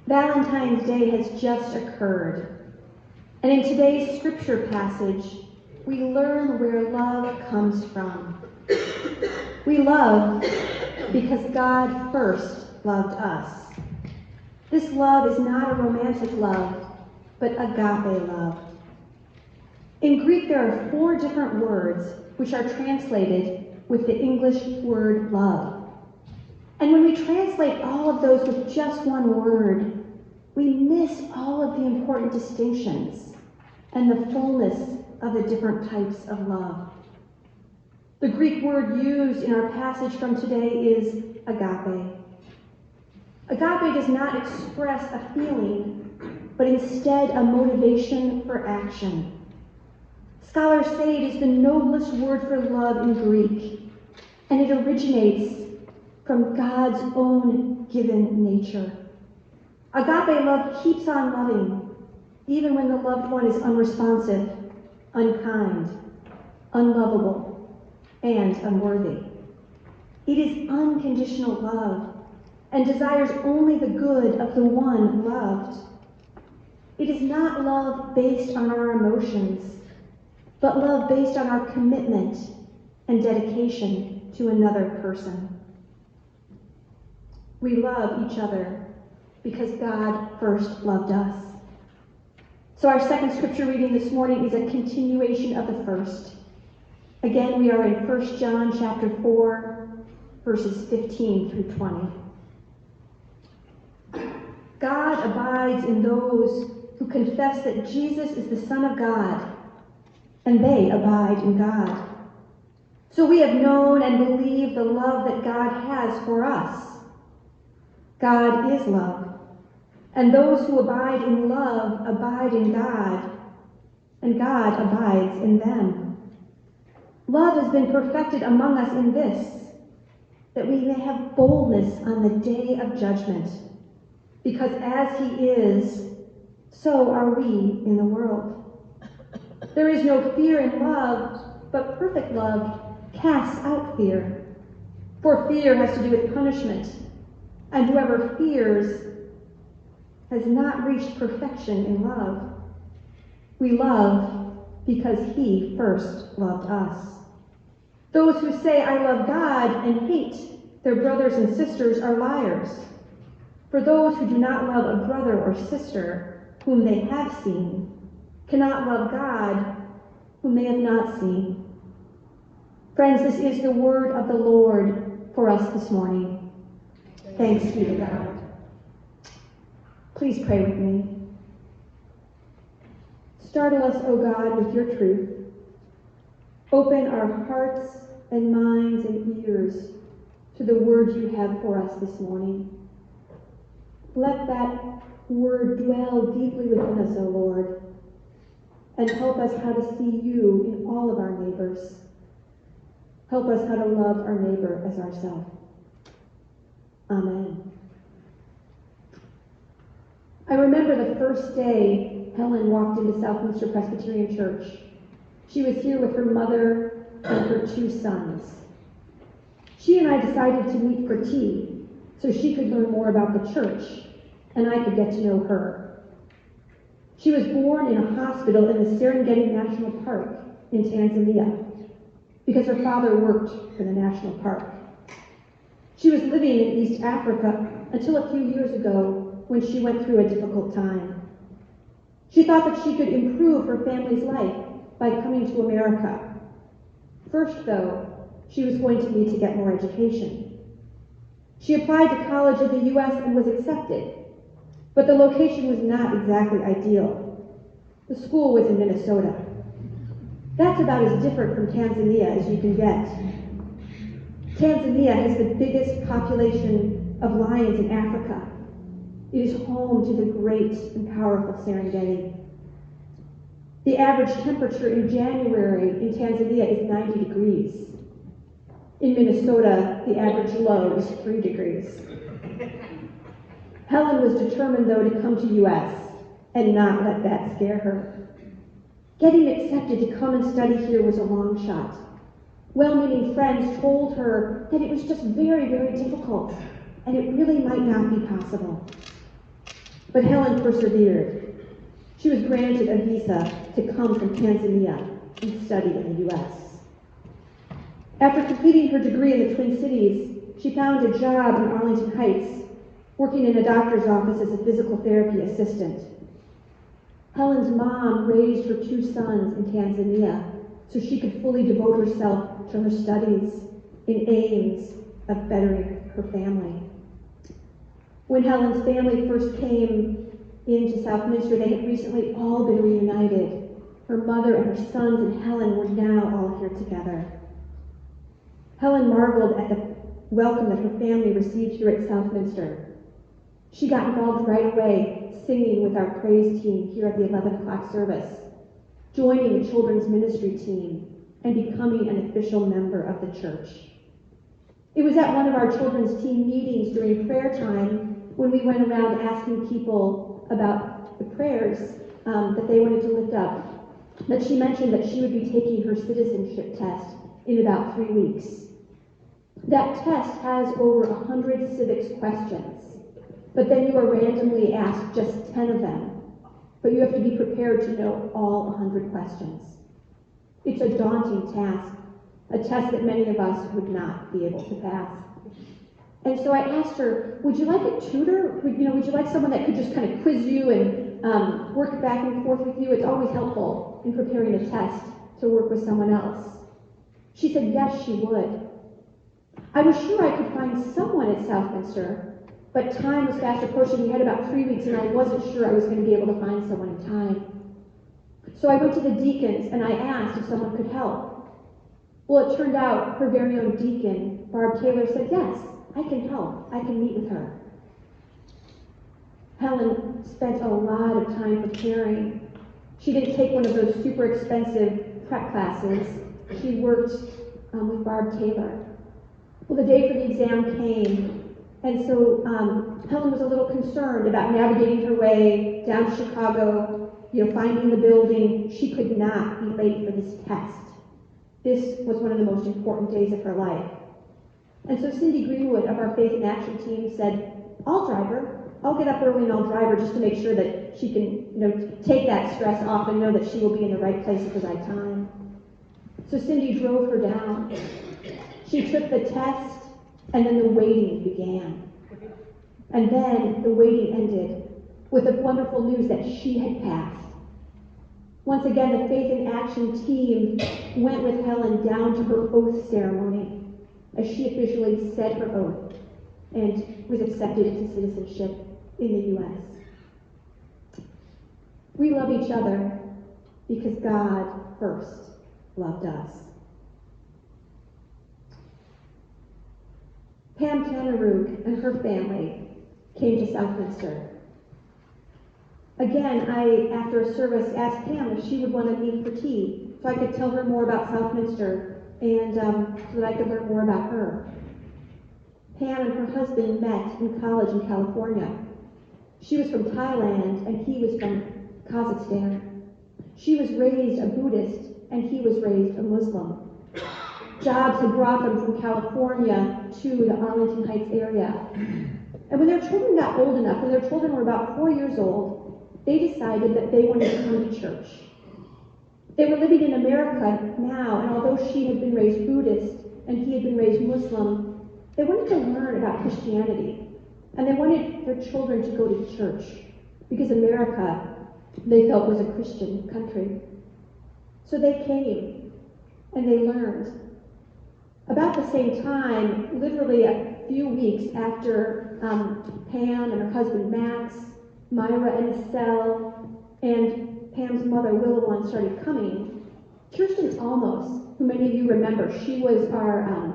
Valentine's Day has just occurred, and in today's scripture passage, we learn where love comes from. We love because God first loved us. This love is not a romantic love, but agape love. In Greek, there are 4 different words which are translated with the English word love. And when we translate all of those with just one word, we miss all of the important distinctions and the fullness of the different types of love. The Greek word used in our passage from today is agape. Agape does not express a feeling, but instead a motivation for action. Scholars say it is the noblest word for love in Greek, and it originates from God's own given nature. Agape love keeps on loving, even when the loved one is unresponsive, unkind, unlovable, and unworthy. It is unconditional love and desires only the good of the one loved. It is not love based on our emotions, but love based on our commitment and dedication to another person. We love each other because God first loved us. So our second scripture reading this morning is a continuation of the first. Again, we are in 1 John chapter 4, verses 15 through 20. God abides in those who confess that Jesus is the Son of God, and they abide in God. So we have known and believed the love that God has for us. God is love, and those who abide in love abide in God, and God abides in them. Love has been perfected among us in this, that we may have boldness on the day of judgment, because as he is, so are we in the world. There is no fear in love, but perfect love casts out fear. For fear has to do with punishment, and whoever fears has not reached perfection in love. We love because he first loved us. Those who say, I love God, and hate their brothers and sisters are liars. For those who do not love a brother or sister whom they have seen cannot love God whom they have not seen. Friends, this is the word of the Lord for us this morning. Thanks be to God. Please pray with me. Startle us, O God, with your truth. Open our hearts and minds and ears to the word you have for us this morning. Let that word dwell deeply within us, O Lord, and help us how to see you in all of our neighbors. Help us how to love our neighbor as ourselves. Amen. I remember the first day Helen walked into Southminster Presbyterian Church. She was here with her mother and her 2 sons. She and I decided to meet for tea so she could learn more about the church and I could get to know her. She was born in a hospital in the Serengeti National Park in Tanzania because her father worked for the national park. She was living in East Africa until a few years ago when she went through a difficult time. She thought that she could improve her family's life by coming to America. First, though, she was going to need to get more education. She applied to college in the U.S. and was accepted, but the location was not exactly ideal. The school was in Minnesota. That's about as different from Tanzania as you can get. Tanzania has the biggest population of lions in Africa. It is home to the great and powerful Serengeti. The average temperature in January in Tanzania is 90 degrees. In Minnesota, the average low is 3 degrees. Helen was determined, though, to come to U.S. and not let that scare her. Getting accepted to come and study here was a long shot. Well-meaning friends told her that it was just very, very difficult, and it really might not be possible. But Helen persevered. She was granted a visa to come from Tanzania and study in the U.S. After completing her degree in the Twin Cities, she found a job in Arlington Heights, working in a doctor's office as a physical therapy assistant. Helen's mom raised her 2 sons in Tanzania so she could fully devote herself to her studies in aims of bettering her family. When Helen's family first came into Southminster, they had recently all been reunited. Her mother and her sons and Helen were now all here together. Helen marveled at the welcome that her family received here at Southminster. She got involved right away, singing with our praise team here at the 11 o'clock service, joining the children's ministry team, and becoming an official member of the church. It was at one of our children's team meetings during prayer time when we went around asking people about the prayers that they wanted to lift up, that she mentioned that she would be taking her citizenship test in about 3 weeks. That test has over 100 civics questions, but then you are randomly asked just 10 of them, but you have to be prepared to know all 100 questions. It's a daunting task, a test that many of us would not be able to pass. And so I asked her, would you like a tutor? Would you like someone that could just kind of quiz you and work back and forth with you? It's always helpful in preparing a test to work with someone else. She said yes, she would. I was sure I could find someone at Southminster, but time was fast approaching. We had about 3 weeks, and I wasn't sure I was going to be able to find someone in time. So I went to the deacons, and I asked if someone could help. Well, it turned out her very own deacon, Barb Taylor, said, yes, I can help. I can meet with her. Helen spent a lot of time preparing. She didn't take one of those super expensive prep classes. She worked with Barb Taylor. Well, the day for the exam came, and so Helen was a little concerned about navigating her way down to Chicago, finding the building. She could not be late for this test. This was one of the most important days of her life. And so Cindy Greenwood of our Faith in Action team said, I'll drive her. I'll get up early and I'll drive her just to make sure that she can, take that stress off and know that she will be in the right place at the right time. So Cindy drove her down. She took the test, and then the waiting began. And then the waiting ended with the wonderful news that she had passed. Once again, the Faith in Action team went with Helen down to her oath ceremony as she officially said her oath and was accepted into citizenship in the U.S. We love each other because God first loved us. Pam Tannerug and her family came to Southminster. Again, I, after a service, asked Pam if she would want to meet for tea so I could tell her more about Southminster and so that I could learn more about her. Pam and her husband met in college in California. She was from Thailand and he was from Kazakhstan. She was raised a Buddhist and he was raised a Muslim. Jobs had brought them from California to the Arlington Heights area. And when their children got old enough, when their children were about 4 years old, they decided that they wanted to come to church. They were living in America now, and although she had been raised Buddhist and he had been raised Muslim, they wanted to learn about Christianity. And they wanted their children to go to church because America, they felt, was a Christian country. So they came and they learned. About the same time, literally a few weeks after Pam and her husband Max, Myra and Estelle, and Pam's mother Willowan started coming, Kirsten Almos, who many of you remember, she was our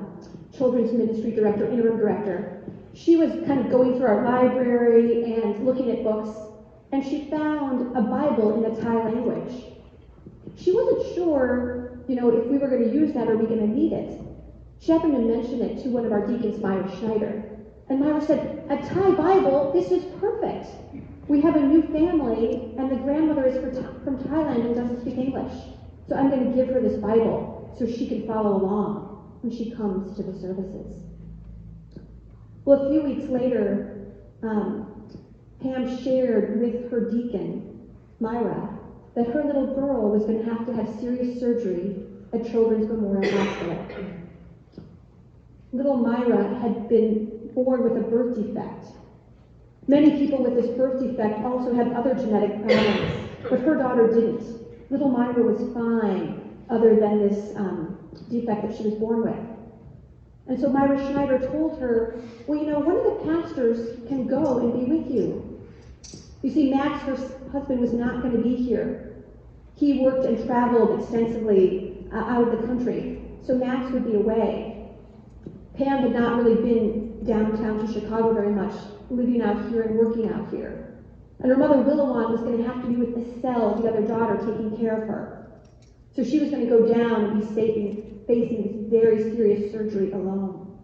children's ministry director, interim director. She was kind of going through our library and looking at books, and she found a Bible in the Thai language. She wasn't sure, if we were going to use that or we going to need it. She happened to mention it to one of our deacons, Myra Schneider. And Myra said, a Thai Bible, this is perfect. We have a new family, and the grandmother is from Thailand and doesn't speak English. So I'm going to give her this Bible so she can follow along when she comes to the services. Well, a few weeks later, Pam shared with her deacon, Myra, that her little girl was going to have serious surgery at Children's Memorial Hospital. Little Myra had been born with a birth defect. Many people with this birth defect also have other genetic problems, but her daughter didn't. Little Myra was fine, other than this defect that she was born with. And so Myra Schneider told her, well, you know, one of the pastors can go and be with you. You see, Max, her husband, was not going to be here. He worked and traveled extensively out of the country, so Max would be away. Pam had not really been downtown to Chicago very much, living out here and working out here. And her mother, Willowan, was going to have to be with Estelle, the other daughter, taking care of her. So she was going to go down and be facing this very serious surgery alone.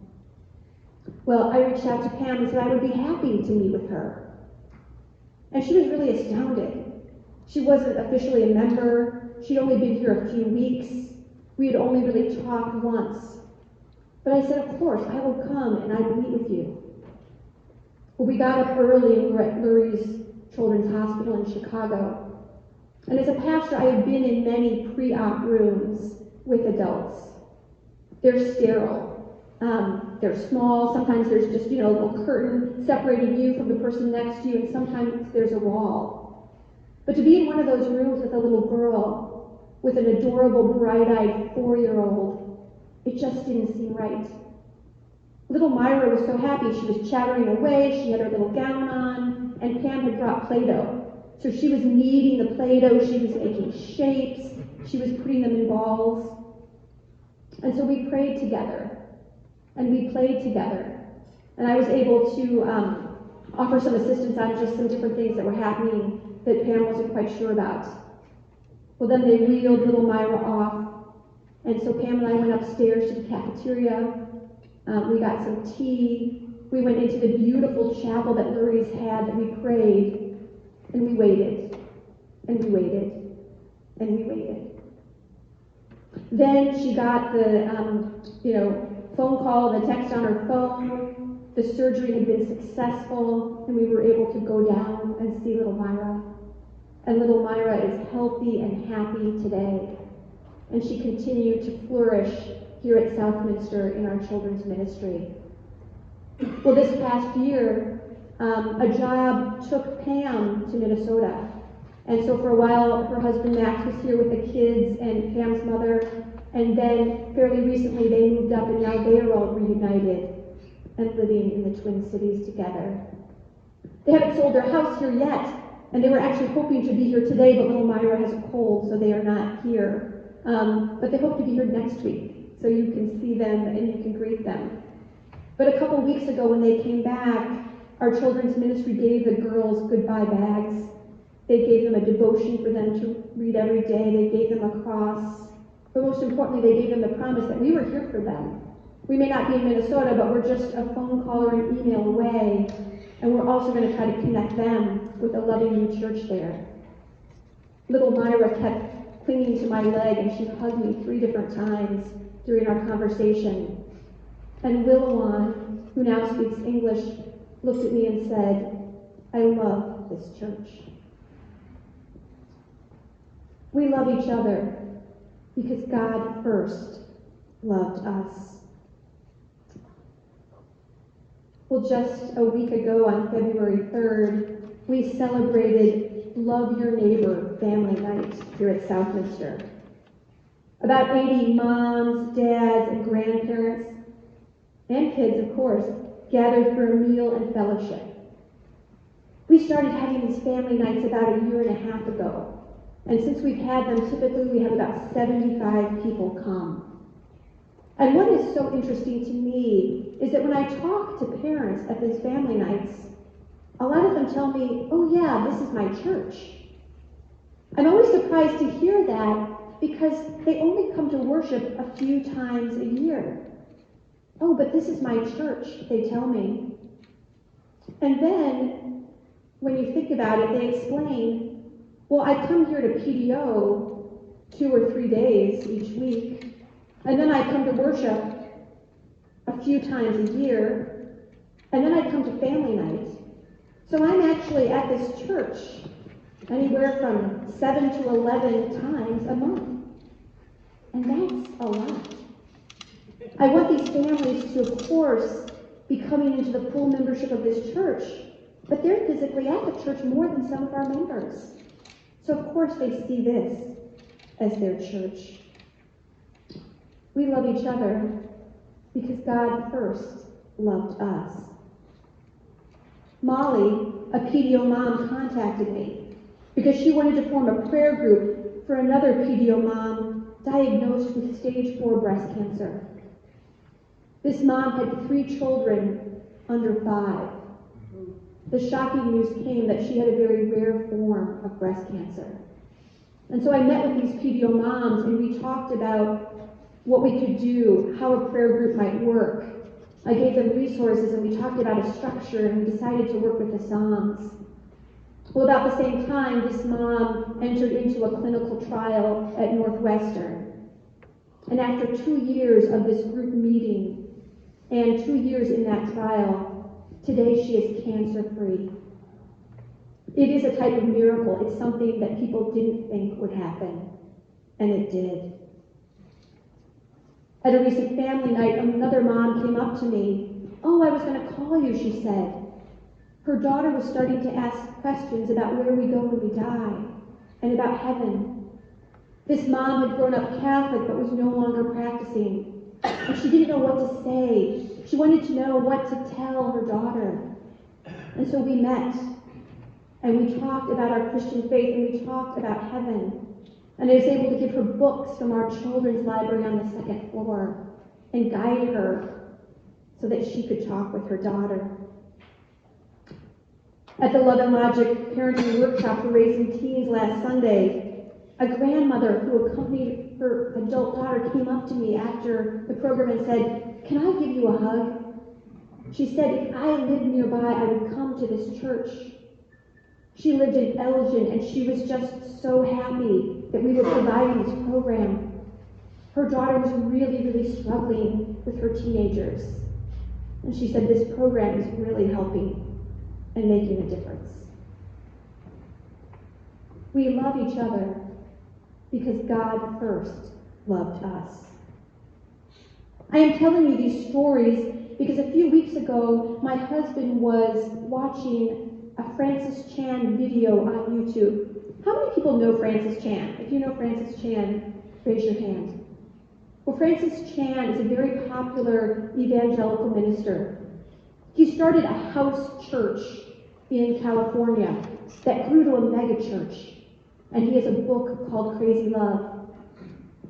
Well, I reached out to Pam and said I would be happy to meet with her. And she was really astounded. She wasn't officially a member. She'd only been here a few weeks. We had only really talked once. But I said, of course, I will come and I will meet with you. Well, we got up early and we were at Lurie's Children's Hospital in Chicago. And as a pastor, I had been in many pre-op rooms with adults. They're sterile. They're small. Sometimes there's just, a little curtain separating you from the person next to you, and sometimes there's a wall. But to be in one of those rooms with a little girl, with an adorable, bright-eyed 4-year-old, it just didn't seem right. Little Myra was so happy. She was chattering away. She had her little gown on, and Pam had brought Play-Doh. So she was kneading the Play-Doh. She was making shapes. She was putting them in balls. And so we prayed together, and we played together. And I was able to offer some assistance on just some different things that were happening that Pam wasn't quite sure about. Well, then they wheeled little Myra off, and so Pam and I went upstairs to the cafeteria. We got some tea. We went into the beautiful chapel that Lurie's had that we prayed, and we waited, and we waited, and we waited. Then she got the, phone call, the text on her phone. The surgery had been successful, and we were able to go down and see little Myra. And little Myra is healthy and happy today. And she continued to flourish here at Southminster in our children's ministry. Well, this past year, a job took Pam to Minnesota. And so for a while, her husband Max was here with the kids and Pam's mother. And then fairly recently, they moved up, and now they are all reunited and living in the Twin Cities together. They haven't sold their house here yet, and they were actually hoping to be here today, but little Myra has a cold, so they are not here. But they hope to be here next week, so you can see them and you can greet them. But a couple weeks ago when they came back, our children's ministry gave the girls goodbye bags. They gave them a devotion for them to read every day. They gave them a cross. But most importantly, they gave them the promise that we were here for them. We may not be in Minnesota, but we're just a phone call or an email away, and we're also going to try to connect them with a loving new church there. Little Myra kept clinging to my leg, and she hugged me 3 different times during our conversation. And Willowan, who now speaks English, looked at me and said, I love this church. We love each other because God first loved us. Well, just a week ago on February 3rd, we celebrated Love Your Neighbor Family Night here at Southminster. About 80 moms, dads, and grandparents, and kids, of course, gathered for a meal and fellowship. We started having these family nights about 1.5 years ago. And since we've had them, typically we have about 75 people come. And what is so interesting to me is that when I talk to parents at these family nights, a lot of them tell me, oh yeah, this is my church. I'm always surprised to hear that because they only come to worship a few times a year. Oh, but this is my church, they tell me. And then, when you think about it, they explain, well, I come here to PDO 2 or 3 days each week, and then I come to worship a few times a year, and then I come to family night. So I'm actually at this church anywhere from 7 to 11 times a month. And that's a lot. I want these families to, of course, be coming into the full membership of this church, but they're physically at the church more than some of our members. So of course they see this as their church. We love each other because God first loved us. Molly, a PDO mom, contacted me because she wanted to form a prayer group for another PDO mom diagnosed with stage 4 breast cancer. This mom had 3 children under 5. The shocking news came that she had a very rare form of breast cancer. And so I met with these PDO moms and we talked about what we could do, how a prayer group might work. I gave them resources and we talked about a structure and we decided to work with the Psalms. Well, about the same time, this mom entered into a clinical trial at Northwestern. And after 2 years of this group meeting and 2 years in that trial, today she is cancer-free. It is a type of miracle. It's something that people didn't think would happen, and it did. At a recent family night, another mom came up to me. "Oh, I was going to call you," she said. Her daughter was starting to ask questions about where we go when we die and about heaven. This mom had grown up Catholic but was no longer practicing, and she didn't know what to say. She wanted to know what to tell her daughter. And so we met, and we talked about our Christian faith, and we talked about heaven. And I was able to give her books from our children's library on the 2nd floor and guide her so that she could talk with her daughter. At the Love and Logic parenting workshop for raising teens last Sunday, a grandmother who accompanied her adult daughter came up to me after the program and said, "Can I give you a hug?" She said, "If I lived nearby, I would come to this church." She lived in Elgin, and she was just so happy that we were providing this program. Her daughter was really struggling with her teenagers. And she said this program is really helping and making a difference. We love each other because God first loved us. I am telling you these stories because a few weeks ago, my husband was watching a Francis Chan video on YouTube. How many people know Francis Chan? If you know Francis Chan, raise your hand. Well, Francis Chan is a very popular evangelical minister. He started a house church in California that grew to a mega church, and he has a book called Crazy Love.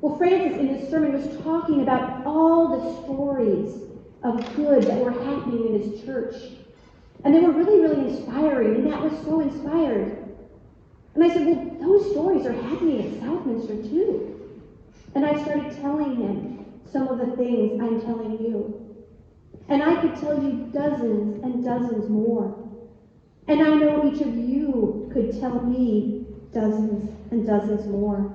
Well, Francis in his sermon was talking about all the stories of good that were happening in his church. And they were really inspiring, and that was so inspired. And I said, well, those stories are happening at Southminster too. And I started telling him some of the things I'm telling you. And I could tell you dozens and dozens more. And I know each of you could tell me dozens and dozens more.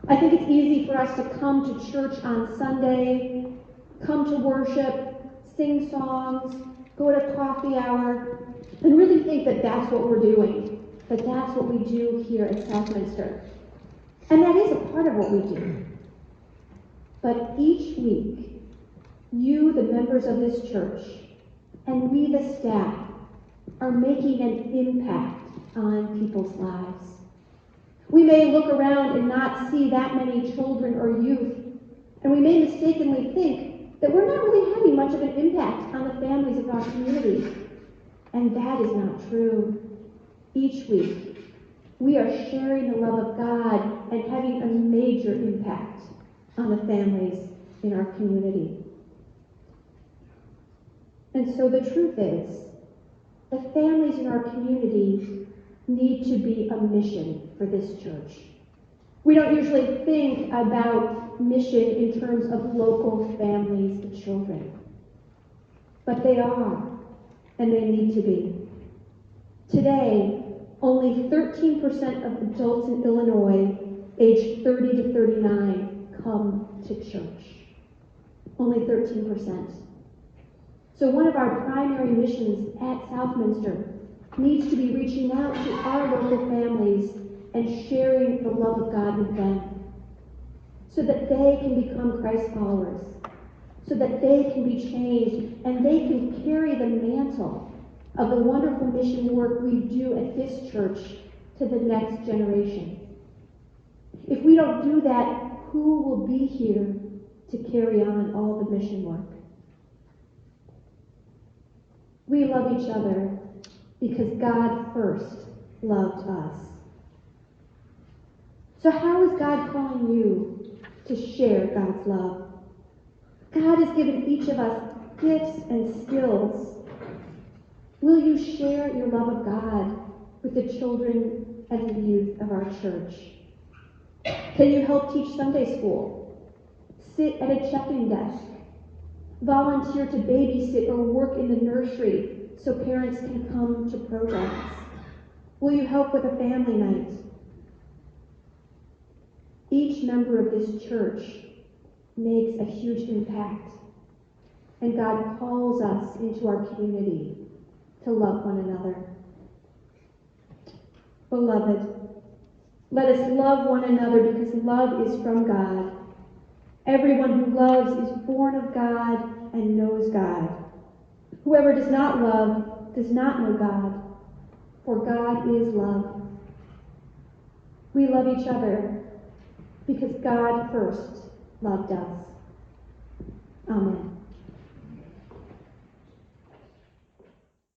I think it's easy for us to come to church on Sunday, come to worship, sing songs, go to coffee hour, and really think that that's what we're doing, that that's what we do here at Southminster. And that is a part of what we do. But each week, you, the members of this church, and we, the staff, are making an impact on people's lives. We may look around and not see that many children or youth, and we may mistakenly think that we're not really having much of an impact on the families of our community. And that is not true. Each week, we are sharing the love of God and having a major impact on the families in our community. And so the truth is, the families in our community need to be a mission for this church. We don't usually think about mission in terms of local families and children. But they are, and they need to be. Today, only 13% of adults in Illinois aged 30 to 39 come to church. Only 13%. So one of our primary missions at Southminster needs to be reaching out to our local families and sharing the love of God with them so that they can become Christ followers, so that they can be changed and they can carry the mantle of the wonderful mission work we do at this church to the next generation. If we don't do that, who will be here to carry on all the mission work? We love each other because God first loved us. So how is God calling you to share God's love? God has given each of us gifts and skills. Will you share your love of God with the children and the youth of our church? Can you help teach Sunday school? Sit at a check-in desk? Volunteer to babysit or work in the nursery so parents can come to programs? Will you help with a family night? Each member of this church makes a huge impact, and God calls us into our community to love one another. Beloved, let us love one another because love is from God. Everyone who loves is born of God and knows God. Whoever does not love does not know God, for God is love. We love each other because God first loved us. Amen.